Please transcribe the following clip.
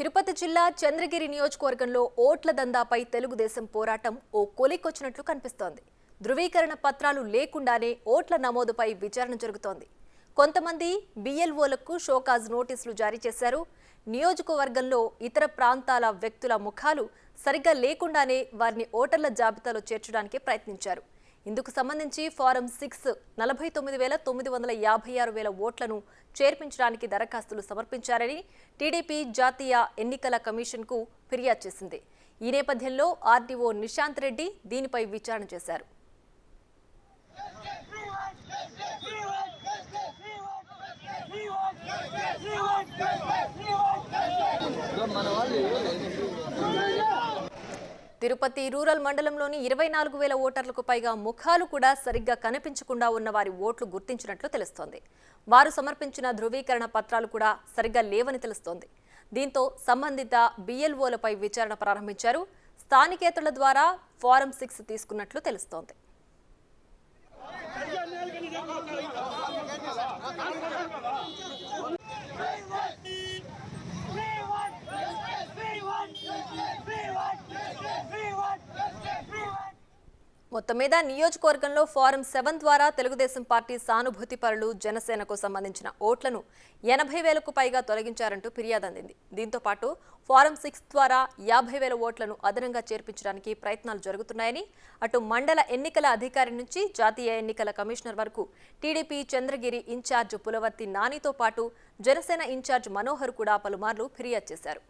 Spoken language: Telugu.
తిరుపతి జిల్లా చంద్రగిరి నియోజకవర్గంలో ఓట్ల దందాపై తెలుగుదేశం పోరాటం ఓ కొలికొచ్చినట్లు కనిపిస్తోంది. ధృవీకరణ పత్రాలు లేకుండానే ఓట్ల నమోదుపై విచారణ జరుగుతోంది. కొంతమంది బిఎల్ఓలకు షోకాజ్ నోటీసులు జారీ చేశారు. నియోజకవర్గంలో ఇతర ప్రాంతాల వ్యక్తుల ముఖాలు సరిగ్గా లేకుండానే వారిని ఓటర్ల జాబితాలో చేర్చడానికి ప్రయత్నించారు. ఇందుకు సంబంధించి ఫారం 6 49,956 ఓట్లను చేర్పించడానికి దరఖాస్తులు సమర్పించారని టీడీపీ జాతీయ ఎన్నికల కమిషన్కు ఫిర్యాదు చేసింది. ఈ నేపథ్యంలో ఆర్డీఓ నిశాంత్ రెడ్డి దీనిపై విచారణ చేశారు. తిరుపతి రూరల్ మండలంలోని 24,000 ఓటర్లకు పైగా ముఖాలు కూడా సరిగ్గా కనిపించకుండా ఉన్న వారి ఓట్లు గుర్తించినట్లు తెలుస్తోంది. వారు సమర్పించిన ధృవీకరణ పత్రాలు కూడా సరిగ్గా లేవని తెలుస్తోంది. దీంతో సంబంధిత బిఎల్ఓలపై విచారణ ప్రారంభించారు. స్థానికేతరుల ద్వారా ఫారం 6 తీసుకున్నట్లు తెలుస్తోంది. మొత్తం మీద నియోజకవర్గంలో ఫారం 7 ద్వారా తెలుగుదేశం పార్టీ సానుభూతి పరులు జనసేనకు సంబంధించిన ఓట్లను 80,000కు పైగా తొలగించారంటూ ఫిర్యాదు అందింది. దీంతో పాటు ఫారం 6 ద్వారా 50,000 ఓట్లను అదనంగా చేర్పించడానికి ప్రయత్నాలు జరుగుతున్నాయని అటు మండల ఎన్నికల అధికారి నుంచి జాతీయ ఎన్నికల కమిషనర్ వరకు టీడీపీ చంద్రగిరి ఇన్ఛార్జ్ పులవర్తి నానితో పాటు జనసేన ఇన్ఛార్జ్ మనోహర్ కూడా పలుమార్లు ఫిర్యాదు చేశారు.